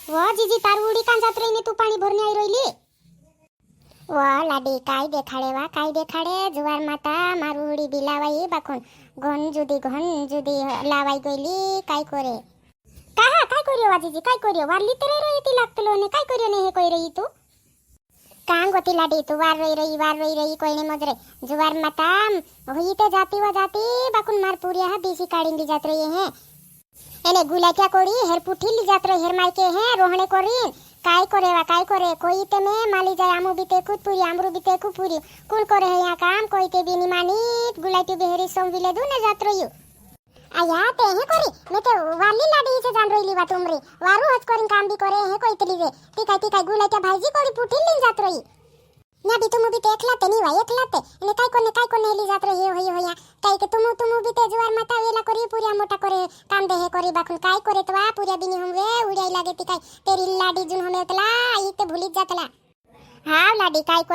वा जीजी तारू उडी कान जात रही तू पाणी भरणे आई रहिली वा लाडी काय देखाडे वा काय देखाडे जुवार माता मारू उडी बिलावाई बाखून घन जुदी लावाई गईली काय करे काहा काय करियो वा जीजी काय करियो वारली तर रही ती लागतलो ने काय करियो ने हे कोई रही तू कांग होती लाडी तू वार रही कोई ने मजरे जुवार माता होई ते जाती बाखून मार पुरिया हा बीसी काढीन ली जात रही है एने गुलाट्या कोड़ी हेर पुठिल जात्र हेर मायके है रोहणे कोरीन काय करे कोई ते में माली जाय आमु बीते खुदपुरी आमरु बीते खुदपुरी कुल करे है यहाँ काम कोई ते भी निमानी गुलाटी बेहरी सोमविले दुने जात्र यू आया ते है कोरी मैं ते वाली लाडी से जान रही वा तुमरी वारू हज कोरिन काम भी करे है कोई तली वे ती काय गुलाट्या भाईजी कोड़ी पुठिल ली जात्र यू ना भी तुम भी ते एकलाते नहीं वा एकलाते ने काय को नेली जात रही हो या काय के तुम भी ते जुवार माता वेला करी पूरा मोटा करे काम दे है करी बाखुन काय करे तवा पूरा बिनी हम वे उड़ाई लागे ती काय तेरी लाडी जुन हमें तला ई ते भूली जातला हां लाडी काय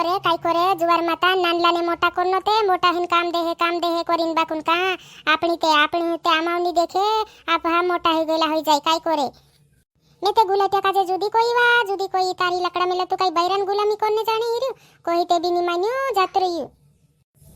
करे जुवार माता नानला ने मोटा करनो ते मोटा हिन काम दे है करीन बाखुन का आपणी ते आमावनी देखे आप हा मोटा हो गेला होई जाय काय करे मैं ते गुलाट्या काजे जुदी कोई तारी लकड़ा मेला तो कई बैरन गुलामी करने जाने हिरु कोई ते भी निमान्यो जात रही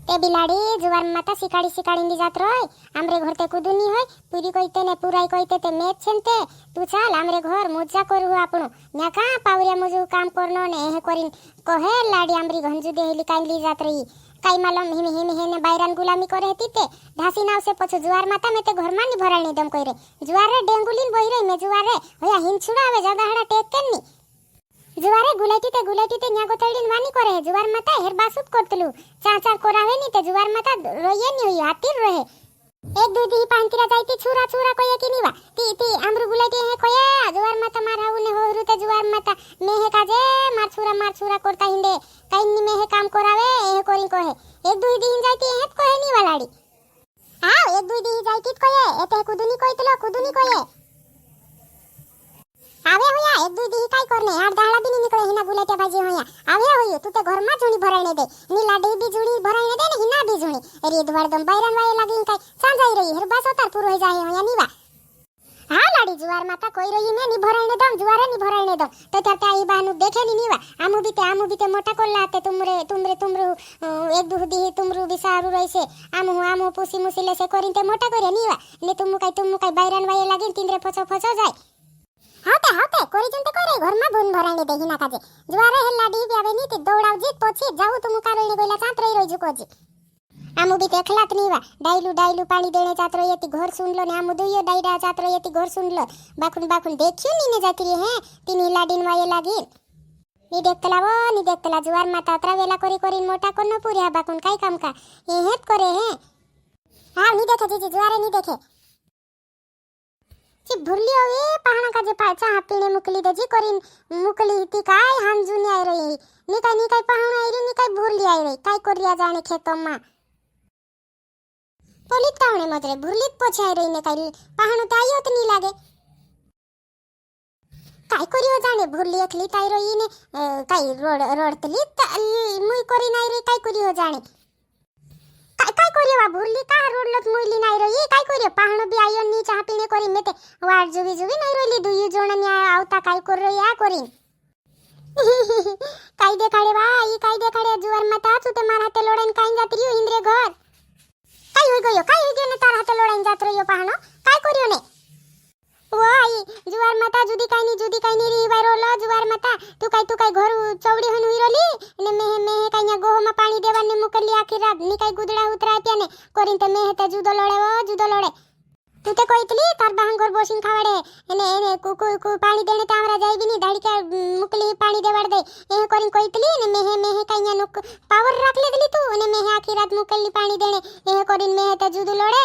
ते बिलाड़ी जुवार माता सिकाड़ी दी जात रही हमरे घर ते कुदुनी होय पूरी कोईते ने पुराई कोईते ते मैच छनते तू चल हमरे घर मजा करू आपनो न्या का पावरिया मजू काम करनो ने हे करिन कहे लाड़ी हमरी घंजू देहली काई ली जात रही काई मालूम हिमे ने बैरन गुलामी करे हती ते ढासी नाव से पछ जुवार माता में ते घर मानी भराणी दम कोई रे जुवार रे डेंगुलिन बोई रे में जुवार रे होया हिन छुड़ावे ज्यादा हड़ा टेक केनी जुवारे गुलाटी ते न्या गोतळीन वानी करे जुवार माता हेर बासुत करतलु चाचा कोरावे नी ते जुवार माता रोये नी होई हातीर रहे एक दो दी पांतिरा जाईती छुरा कोये की नीवा ती आमरु गुलाटी हे कोये जुवार माता माराऊ ने होरु ते जुवार माता में हे काजे मार छुरा करता हिंदे काई नी में हे काम कोरावे हे कोरी कोहे एक दो दी जाईती हे कोहे नी वालाडी हां एक दो दी जाईती कोये एते कुदुनी कोये आवे होया एक दो दी काय करने आठ दाहड़ा भी नहीं निकले हिना गुलाट्या बाजी होया आवे होयो तू ते घर में जुणी भराणे दे नी लाडी भी जुणी भराणे दे ने हिना भी जुणी अरे द्वार दम बैरन वाये लागिन काय सांजाई रही हर बास उतार पूरो हो जाए होया नीवा हां लाडी जुवार माता कोई रही में नी भराणे दम तो तता ई बानु देखे नी नीवा आमु भी ते मोटा कोल्लाते तुमरू एक दो दी तुमरू बिसारू रहिसे आमु पुसी मुसिले से करिन ते मोटा करे नीवा ने तुमु काय बैरन वाये लागिन तिंद्रे फसो जाए हाते कोरी जंते करे घर में भून भराणे दे हिना काजे जुवारे हे लाडी भी आवे नी ते दौड़ाव जीत पोछी जाऊ तुम कारोली गोला चात रही जुको जी आमु भी देखलात नीवा डाइलू पानी देने चात रही ती घर सुन लो ने आमु दुइयो डाइडा चात रही ती घर सुन लो बाखुन देखियो नी ने जाती है तीनी लाडीन वाये लागी नी देखतला जुवार माता अतरा वेला कोरी मोटा करनो पूरी बाखुन काय काम का ये हेत करे है हां नी देखे जी जुवारे नी देखे ची भुरली होई पहाणा का जे पाचा हापीने मुकली दे जी करीन मुकली ती काय हांजूनी आई रही नी काय पहाणा आई नी काय भुरली आई रही काय करिया जाने खेतों मा पोलित कावणे मजरे भुरलीत पोछे आई रही ने काय पहाणो तो आयो तो नी लागे काय करियो जाने भुरली एकली ताई रही ने काय रोडतली मुई करी नाई रही काय करियो जाने काय करियो वा भुरली का रोडलत मुईली नाई रही काय करियो पहाणो भी आयो नी चाह पीने करी मेते वाट जुवी नाई रही दुयु जोण न्या आवता काय कर रही आ करी काय देखाडे जुवार माता तू ते मारा ते लोडन काय जात रियो इंद्रे घर काय होई गयो ने तार हाते लोडन जात रहियो पहाणो काय करियो ने वो आई जुवार माता जुदी काय नी री वारोलो जुवार माता तू काय घर चौड़ी हन हुई रोली ने मेहे काय न्या गोह में पानी देवा ने मुकली आखी रात नी काय गुदड़ा उतरा प्याने करिन ते मेहे ते जुदो लोड़े तू ते कोइतली तार बहंगोर बोसिन खावड़े एने कु पानी देने तामरा जाई भी नी दाड़ी का मुकली पानी देवाड़ दे ए करिन कोइतली ने मेहे काय न्या नुक पावर रख लेगली तू ने मेहे आखी रात मुकली पानी देने ए करिन मेहे ते जुदो लोड़े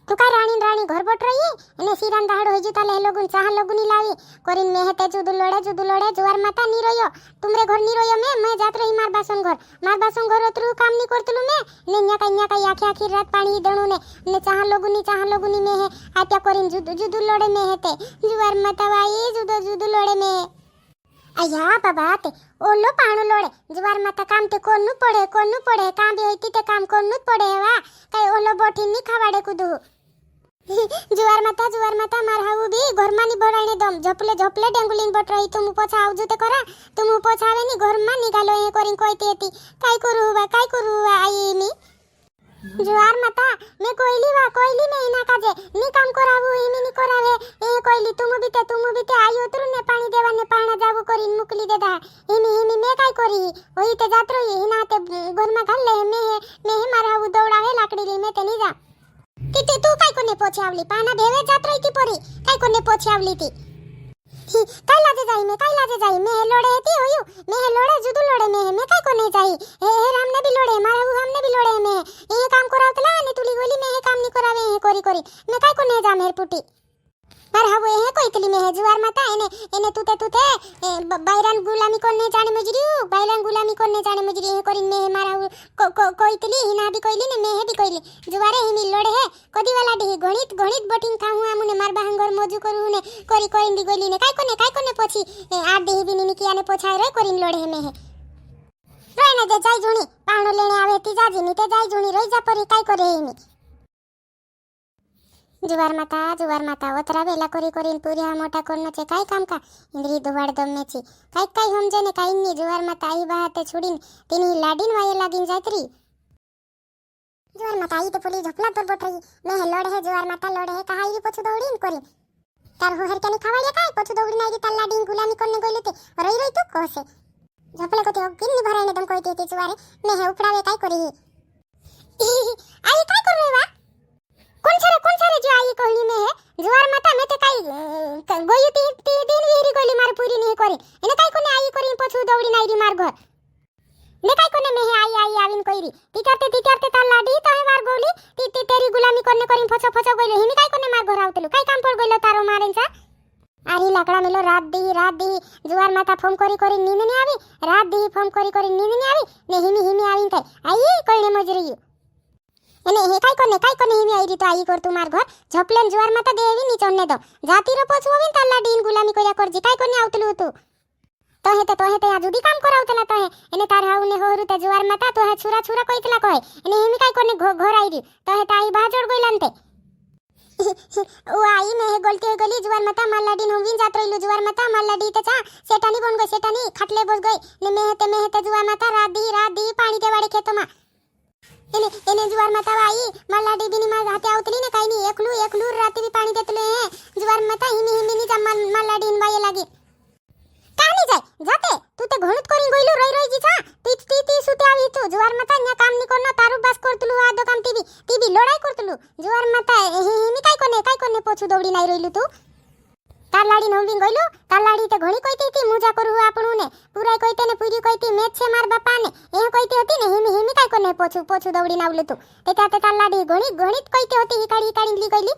तू का रानी घर बट रही ने सिरान दाहड़ होई जुता ले लोगुन चाह लोगुनी लावी करिन में हेते जुदु लोड़े जुवार माता नी रोयो तुमरे घर नी रोयो मैं जात रही मार बासन घर ओतरू काम नी करतलु ने न्या का आखी रात पानी दणु ने चाह लोगुनी में है आत्या करिन जुदु लोड़े में हेते जुवार माता वाई जुदु लोड़े में अया बाबा ते ओलो पाणो लोड़े जुवार माता काम ते कोन्नु पड़े काम भी होती ते काम कोन्नु पड़े वा काय ओलो बोठी नी खावाड़े कुदू जुवार माता मार हाऊ बी घरमा नि बडाळणे दम झोपले झोपले डेंगुलीन बटरई तुम पोछा आवजू ते करा तुम पोछा आवे नि घरमा निघालो हे करीन कोयती येती काय करू आई मी जुवार माता मैं कोयली में ना काजे नी काम करावू हिमी नी करावे ए कोयली तुम बीते आई उतरू ने पाणी देवा ने पाणा जावू करीन मुकली देदा हिमी मैं काय करी होई ते जात्रो हिना ते घरमा घालले मैं मारावू दौडावे लाकडी ली मैं ते नी जा ती तू काय कोने पोछे आवली पाना भेवे जात्रो ती पोरी काय कोने पोछे आवली ती काय लाजे जाई मैं लोड़े ती होयू मैं लोड़े जुदू लोड़े मैं काय कोने जाई हे हमने भी लोड़े मारावू हमने भी लोड़े मैं ये काम करावतला ने तुली गोली में हे काम नी करावे हे कोरी मैं काय कोने जा मेर पुटी मार हावे हे कोइतली में हे जुवार माता एने तुते बायरान गुलामी कोने जाने मुजरी हे कोरिन में मारा कोइतली हिना भी कोइली ने मैं भी कोइली जुवारे हिमी लोड़े हे कदी वाला डी गणित बटिन खाऊ आमुने मार बाहंगर मोजू करू ने कोरिन दी गोली ने काय कोने पोछी आ दी भी नी किया ने पोछाय रे कोरिन लोड़े हे में हे रोय ने जे जाई जुणी पाणो लेने आवे ती जाजी नी ते जाई जुणी रोई जा परी काय करे हिमी जुवार माता ओतरा वेला कोरीन पुरिया मोटा कोरनोचे काय काम का इंद्री दुवाड दमेची काय समजे ने काय नी जुवार माता आई बाते छुडीन तिनी लाडीन वाये लागिन जातरी जुवार माता आई ते पुली झपला पर बटरी मैं लोड़े है जुवार माता लोड़े है कहाई री पोछु दौड़ीन कोरी तार हो हर केनी खावाळ्या काय पोछु दौड़ी नाई ता लाडीन गुलामी कोने गोइले ते रोई तू कोसे झपले को ते किन्नी भरायने दम कोई ते जुवारे मैं है उपडावे काय कोरी आई काय करवे वा कोण सारे जो आई कहली में है जुवार माता में ते काय गोयू ती दिन वेरी गोली मार पूरी नहीं करी एने काय कोने आई करी पछु दौड़ी नाई री मार घर ने काय कोने में है आई आविन कोईरी ती करते ता लाडी तो है मार गोली ती तेरी गुलामी करने करी फछो गोइलो हिनी काय कोने मार घर आवतलु काय काम पड़ गोइलो तारो मारेन सा आरी लाकड़ा मिलो रात दी जुवार माता फोन करी नींद नहीं आवी रात दी फोन करी नींद नहीं आवी ने हिमी आविन काय आई कोइने मजरी एने हे काय कोने हिमी आईरी तो आई कर तुम्हार घर झपलेन जुवार माता देवी नी चोन्ने दो जाती रो पोछुविन ताला डीन गुलामी कोया करजी काय कोने आवतलु तू तो हे या जुदी काम करावतला तो हे एने तार हाउ ने होरु ते जुवार माता तो हे छुरा कोइतला कहे एने हिमी काय कोने घर आईरी तो हे ताई बाजोड़ गोइलानते ओ आई में हे गलती हो गली जुवार माता मालाडी नोविन जात रहिलु जुवार माता मालाडी ते चा सेटानी बन गई सेटानी खाटले बस गई ने मेहते जुवार माता रात दी पानी ते वाड़े खेतो मा एने जुवार माता आई मालाडी बिनी मा हाते आवतली ने काई नी एकलू राती भी पानी देतले हे जुवार माता हिमी नी जा मालाडी इन वाये लागी कानी जाते तू ते घणुत करी गइलु रोई जी छा ती सुते आवी तू जुवार माता न्या काम नी करना तारु बास करतलु आदो काम टीवी लड़ाई करतलु जुवार माता हिमी काय कोने पोछु दौड़ी नाई रोइलु तू तार लाडी नोविन गइलु तार लाडी ते घणी कइती ती मुजा करू आपणु ने पूरा कइते ने पूरी कइती मेच छे मार बापा ने ए कइती होती ने हिमी काय कोने पोछु दौड़ी नावलु तू ते तार लाडी घणी कइती होती हिकाड़ी ली गइली